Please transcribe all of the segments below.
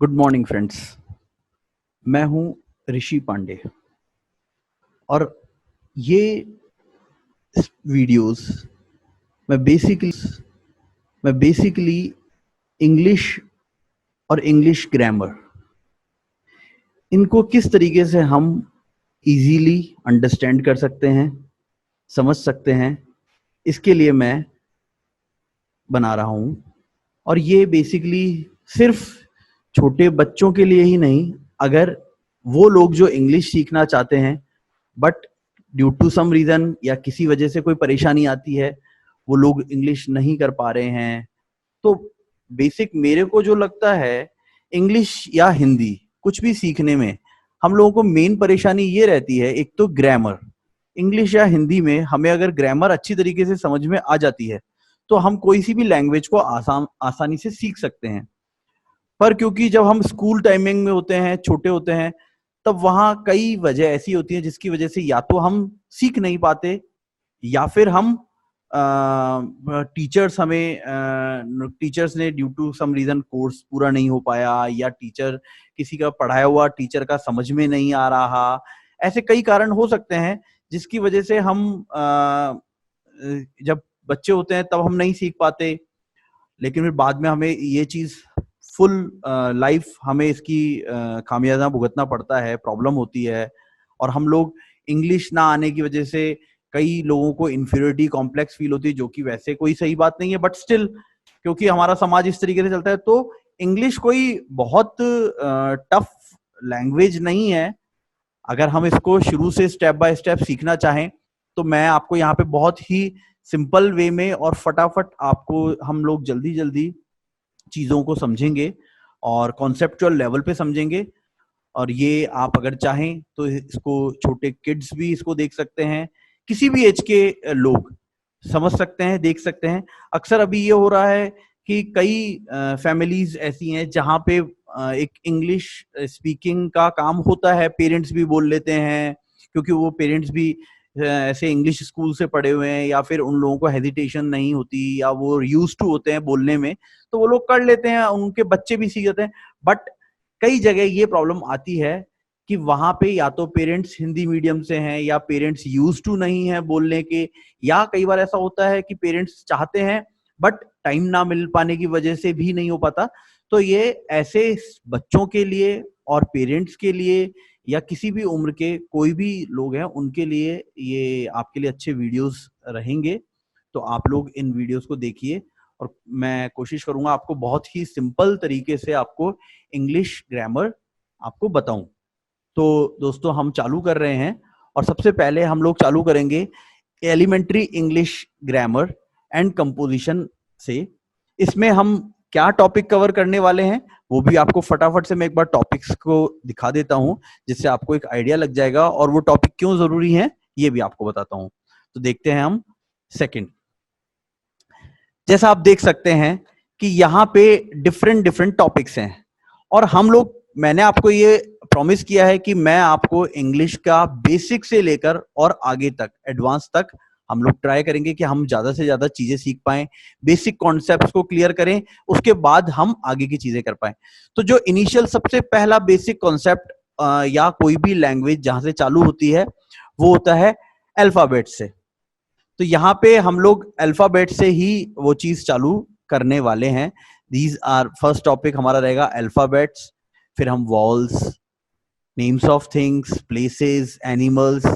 Good morning friends. मैं हूं ऋषि पांडे और ये वीडियोस मैं बेसिकली इंग्लिश और इंग्लिश ग्रामर इनको किस तरीके से हम इजीली अंडरस्टैंड कर सकते हैं, समझ सकते हैं, इसके लिए मैं बना रहा हूं। और ये बेसिकली सिर्फ छोटे बच्चों के लिए ही नहीं, अगर वो लोग जो इंग्लिश सीखना चाहते हैं but due to some reason या किसी वजह से कोई परेशानी आती है, वो लोग इंग्लिश नहीं कर पा रहे हैं, तो बेसिक मेरे को जो लगता है, इंग्लिश या हिंदी कुछ भी सीखने में हम लोगों को मेन परेशानी ये रहती है। एक तो ग्रामर, इंग्लिश या हिंदी में हमें अगर ग्रामर अच्छी तरीके से समझ में आ जाती है तो हम कोई सी भी लैंग्वेज को आसानी से सीख सकते हैं। पर क्योंकि जब हम स्कूल टाइमिंग में होते हैं, छोटे होते हैं, तब वहां कई वजह ऐसी होती है जिसकी वजह से या तो हम सीख नहीं पाते या फिर हम टीचर्स ने due to some reason course पूरा नहीं हो पाया, या टीचर किसी का पढ़ाया हुआ टीचर का समझ में नहीं आ रहा। ऐसे कई कारण हो सकते हैं जिसकी वजह से हम जब बच्चे होते हैं तब हम नहीं सीख पाते, लेकिन फिर बाद में हमें ये चीज फुल लाइफ हमें इसकी खामियाजा भुगतना पड़ता है, प्रॉब्लम होती है। और हम लोग इंग्लिश ना आने की वजह से कई लोगों को इंफीरियरिटी कॉम्प्लेक्स फील होती है, जो कि वैसे कोई सही बात नहीं है, बट स्टिल क्योंकि हमारा समाज इस तरीके से चलता है, तो इंग्लिश कोई बहुत टफ लैंग्वेज नहीं है। अगर हम इसको शुरू से स्टेप बाय स्टेप सीखना चाहें तो मैं आपको यहाँ पे बहुत ही सिंपल वे में और फटाफट आपको हम लोग जल्दी जल्दी चीजों को समझेंगे और कॉन्सेप्चुअल लेवल पे समझेंगे। और ये आप अगर चाहें तो इसको छोटे किड्स भी इसको देख सकते हैं, किसी भी एज के लोग समझ सकते हैं, देख सकते हैं। अक्सर अभी ये हो रहा है कि कई फैमिलीज ऐसी हैं जहां पे एक इंग्लिश स्पीकिंग का काम होता है, पेरेंट्स भी बोल लेते हैं क्योंकि वो पेरेंट्स भी ऐसे इंग्लिश स्कूल से पढ़े हुए हैं, या फिर उन लोगों को हेजिटेशन नहीं होती, या वो यूज टू होते हैं बोलने में, तो वो लोग कर लेते हैं, उनके बच्चे भी सीख जाते हैं। बट कई जगह ये प्रॉब्लम आती है कि वहां पे या तो पेरेंट्स हिंदी मीडियम से हैं या पेरेंट्स यूज टू नहीं है बोलने के, या कई बार ऐसा होता है कि पेरेंट्स चाहते हैं बट टाइम ना मिल पाने की वजह से भी नहीं हो पाता। तो ये ऐसे बच्चों के लिए और पेरेंट्स के लिए या किसी भी उम्र के कोई भी लोग हैं उनके लिए ये आपके लिए अच्छे वीडियोस रहेंगे। तो आप लोग इन वीडियोस को देखिए और मैं कोशिश करूंगा आपको बहुत ही सिंपल तरीके से आपको इंग्लिश ग्रामर आपको बताऊं। तो दोस्तों हम चालू कर रहे हैं और सबसे पहले हम लोग चालू करेंगे elementary English grammar and composition से। इसमें हम क्या टॉपिक कवर करने वाले हैं वो भी आपको फटाफट से मैं एक बार टॉपिक्स को दिखा देता हूं, जिससे आपको एक आइडिया लग जाएगा, और वो टॉपिक क्यों जरूरी है ये भी आपको बताता हूं। तो देखते हैं हम सेकंड। जैसा आप देख सकते हैं कि यहाँ पे डिफरेंट डिफरेंट टॉपिक्स हैं, और हम लोग, मैंने आपको ये प्रॉमिस किया है कि मैं आपको इंग्लिश का बेसिक से लेकर और आगे तक एडवांस तक हम लोग ट्राई करेंगे कि हम ज्यादा से ज्यादा चीजें सीख पाएं, बेसिक कॉन्सेप्ट्स को क्लियर करें, उसके बाद हम आगे की चीजें कर पाएं। तो जो इनिशियल सबसे पहला बेसिक कॉन्सेप्ट या कोई भी लैंग्वेज जहां से चालू होती है वो होता है अल्फाबेट से। तो यहाँ पे हम लोग अल्फाबेट से ही वो चीज चालू करने वाले हैं। दीज आर फर्स्ट टॉपिक हमारा रहेगा अल्फाबेट्स, फिर हम walls, names of things, places, animals,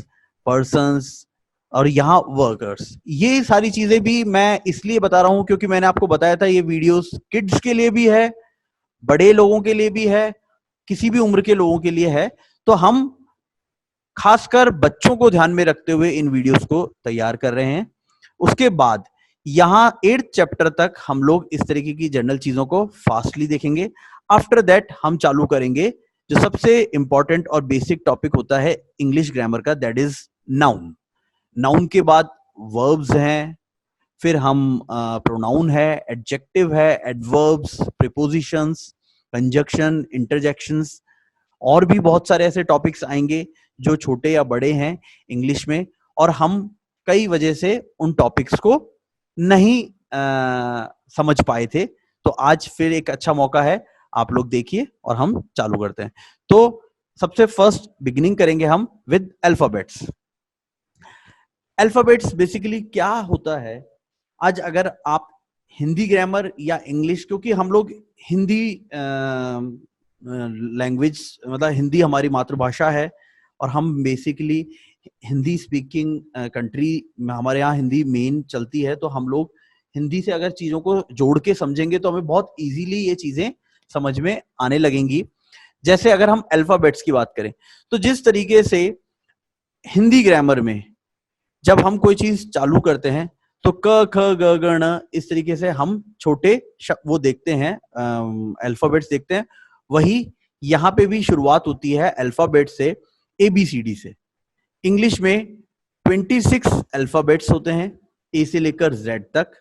persons, और यहाँ वर्कर्स। ये सारी चीजें भी मैं इसलिए बता रहा हूं क्योंकि मैंने आपको बताया था ये वीडियोस किड्स के लिए भी है, बड़े लोगों के लिए भी है, किसी भी उम्र के लोगों के लिए है। तो हम खासकर बच्चों को ध्यान में रखते हुए इन वीडियोस को तैयार कर रहे हैं। उसके बाद यहां 8th चैप्टर तक हम लोग इस तरीके की जनरल चीजों को फास्टली देखेंगे। आफ्टर दैट हम चालू करेंगे जो सबसे इंपॉर्टेंट और बेसिक टॉपिक होता है इंग्लिश ग्रामर का, दैट इज नाउन। नाउन के बाद वर्ब्स हैं, फिर हम प्रोनाउन है, एडजेक्टिव है, एडवर्ब्स, प्रीपोजिशंस, कंजक्शन, इंटरजेक्शंस, और भी बहुत सारे ऐसे टॉपिक्स आएंगे जो छोटे या बड़े हैं इंग्लिश में, और हम कई वजह से उन टॉपिक्स को नहीं समझ पाए थे। तो आज फिर एक अच्छा मौका है, आप लोग देखिए और हम चालू करते हैं। तो सबसे फर्स्ट बिगिनिंग करेंगे हम विद अल्फाबेट्स। अल्फाबेट्स बेसिकली क्या होता है, आज अगर आप हिंदी ग्रामर या इंग्लिश, क्योंकि हम लोग हिंदी लैंग्वेज मतलब हिंदी हमारी मातृभाषा है और हम बेसिकली हिंदी स्पीकिंग कंट्री में, हमारे यहाँ हिंदी मेन चलती है, तो हम लोग हिंदी से अगर चीजों को जोड़ के समझेंगे तो हमें बहुत इजीली ये चीजें समझ में आने लगेंगी। जैसे अगर हम अल्फाबेट्स की बात करें तो जिस तरीके से हिंदी ग्रामर में जब हम कोई चीज चालू करते हैं तो क ख ग ग ण इस तरीके से हम छोटे वो देखते हैं, अल्फाबेट्स देखते हैं। वही यहाँ पे भी शुरुआत होती है अल्फाबेट से, ABCD से। इंग्लिश में 26 अल्फाबेट्स होते हैं, A से लेकर Z तक,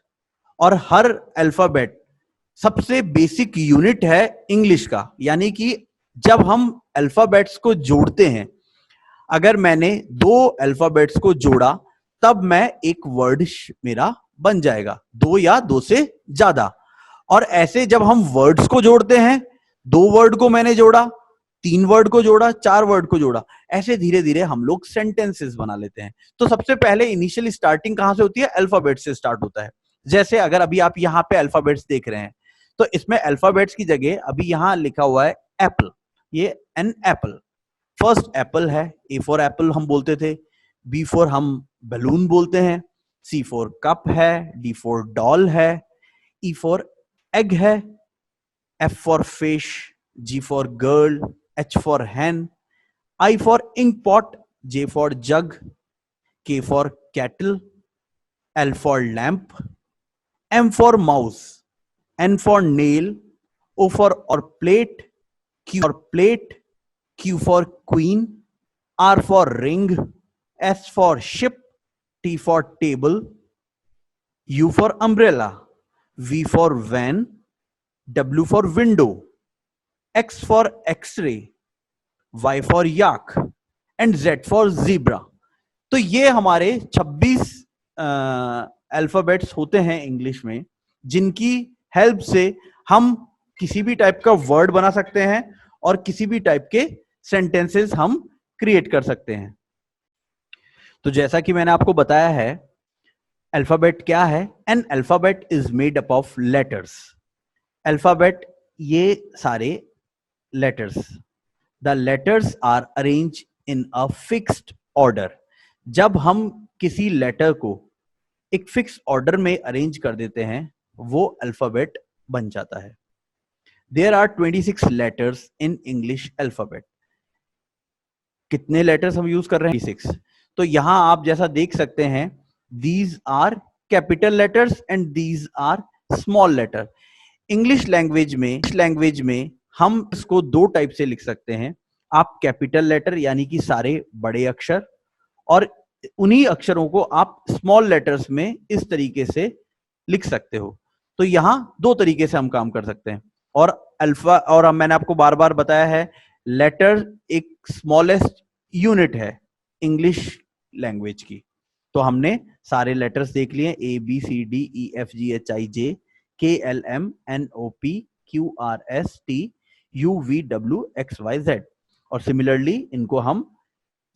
और हर अल्फाबेट सबसे बेसिक यूनिट है इंग्लिश का। यानी कि जब हम अल्फाबेट्स को जोड़ते हैं, अगर मैंने 2 अल्फाबेट्स को जोड़ा तब मैं एक वर्ड मेरा बन जाएगा, 2 या 2 से ज्यादा। और ऐसे जब हम वर्ड्स को जोड़ते हैं, 2 वर्ड को मैंने जोड़ा, 3 वर्ड को जोड़ा, 4 वर्ड को जोड़ा, ऐसे धीरे धीरे हम लोग सेंटेंसेस बना लेते हैं। तो सबसे पहले इनिशियल स्टार्टिंग कहां से होती है? अल्फाबेट से स्टार्ट होता है। जैसे अगर अभी आप यहाँ पे अल्फाबेट्स देख रहे हैं तो इसमें अल्फाबेट्स की जगह अभी यहां लिखा हुआ है एप्पल, ये एन एप्पल। फर्स्ट एप्पल है, ए फॉर एप्पल हम बोलते थे, बी फॉर हम बैलून बोलते हैं, सी फॉर कप है, डी फॉर डॉल है, ई फॉर एग है, F for fish, G for girl, H for hen, I for ink pot, J for jug, K for kettle, L for lamp, M for mouse, N for nail, O for और plate, Q for plate, Q for queen, R for ring, S for ship, T for table, U for umbrella, V for van, W for window, X for x-ray, Y for yak, and Z for zebra. तो ये हमारे 26 alphabets होते हैं English में, जिनकी help से हम किसी भी टाइप का वर्ड बना सकते हैं और किसी भी टाइप के सेंटेंसेस हम क्रिएट कर सकते हैं। तो जैसा कि मैंने आपको बताया है, अल्फाबेट क्या है? An alphabet is made up of letters. Alphabet ये सारे letters, the letters are arrange in a fixed order. जब हम किसी लेटर को एक फिक्स ऑर्डर में अरेंज कर देते हैं, वो अल्फाबेट बन जाता है। There are 26 letters in English alphabet. कितने लेटर्स हम यूज कर रहे हैं? 26। तो यहां आप जैसा देख सकते हैं, these are capital letters and these are small letter. English language में हम इसको 2 टाइप से लिख सकते हैं। आप कैपिटल लेटर यानी कि सारे बड़े अक्षर, और उन्हीं अक्षरों को आप स्मॉल लेटर्स में इस तरीके से लिख सकते हो। तो यहां 2 तरीके से हम काम कर सकते हैं। और अल्फा, और मैंने आपको बार बार बताया है, लेटर एक स्मॉलेस्ट यूनिट है इंग्लिश लैंग्वेज की। तो हमने सारे लेटर्स देख लिए, A B C D E F G H I J K L M N O P Q R S T U V W X Y Z, और similarly इनको हम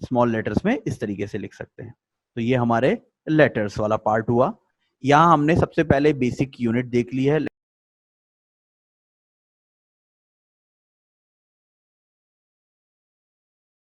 स्मॉल लेटर्स में इस तरीके से लिख सकते हैं। तो ये हमारे लेटर्स वाला पार्ट हुआ। यहां हमने सबसे पहले बेसिक यूनिट देख ली है।